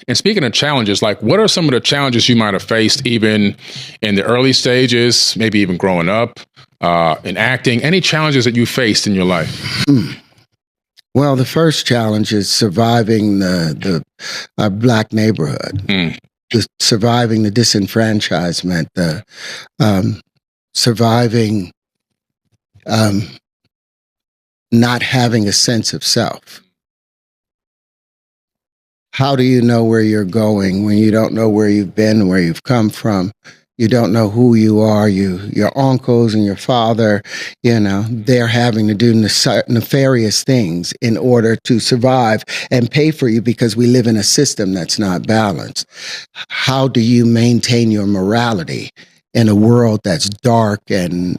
And speaking of challenges, like what are some of the challenges you might have faced even in the early stages, maybe even growing up, in acting? Any challenges that you faced in your life? Well, the first challenge is surviving the black neighborhood, surviving the disenfranchisement, surviving not having a sense of self. How do you know where you're going when you don't know where you've been, where you've come from? You don't know who you are. Your uncles and your father, they're having to do nefarious things in order to survive and pay for you because we live in a system that's not balanced. How do you maintain your morality in a world that's dark and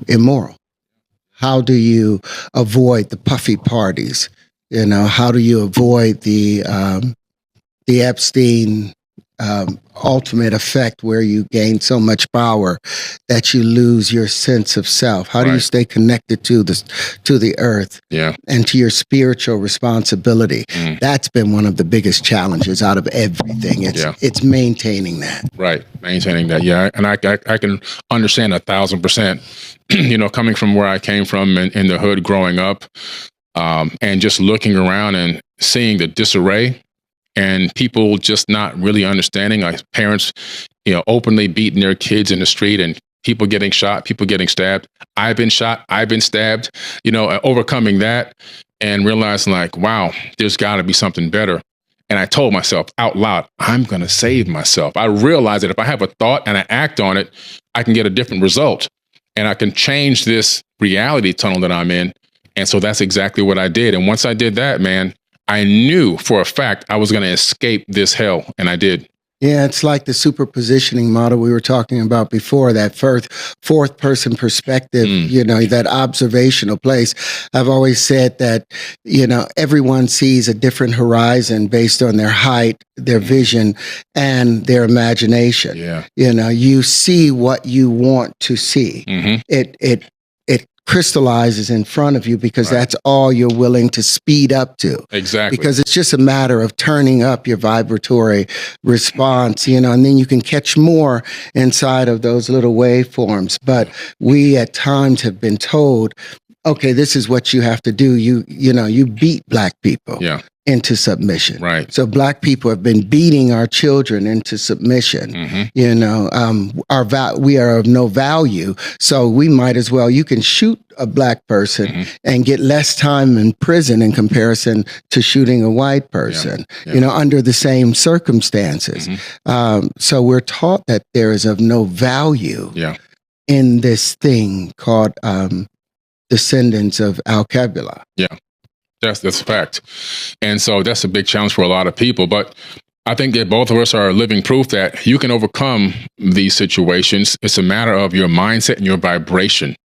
immoral? How do you avoid the puffy parties? How do you avoid the Epstein ultimate effect where you gain so much power that you lose your sense of self? How do you stay connected to the earth and to your spiritual responsibility? That's been one of the biggest challenges out of everything. It's maintaining that. Right. Maintaining that. Yeah. And I can understand 1,000%, coming from where I came from in the hood growing up, and just looking around and seeing the disarray and people just not really understanding, like parents, openly beating their kids in the street and people getting shot, people getting stabbed. I've been shot, I've been stabbed, overcoming that and realizing like, wow, there's got to be something better. And I told myself out loud, I'm going to save myself. I realized that if I have a thought and I act on it, I can get a different result and I can change this reality tunnel that I'm in. And so that's exactly what I did. And once I did that, man, I knew for a fact I was going to escape this hell. And I did. Yeah, it's like the superpositioning model we were talking about before, that fourth person perspective, that observational place. I've always said that, everyone sees a different horizon based on their height, their vision, and their imagination. Yeah. You see what you want to see. It crystallizes in front of you because that's all you're willing to speed up to. Exactly. Because it's just a matter of turning up your vibratory response, and then you can catch more inside of those little waveforms. But we at times have been told, okay, this is what you have to do. You beat black people. Into submission. Right. So black people have been beating our children into submission. We are of no value. So we might as well, you can shoot a black person and get less time in prison in comparison to shooting a white person, under the same circumstances. So we're taught that there is of no value in this thing called descendants of Al-Qaeda. Yeah. That's a fact. And so that's a big challenge for a lot of people. But I think that both of us are living proof that you can overcome these situations. It's a matter of your mindset and your vibration.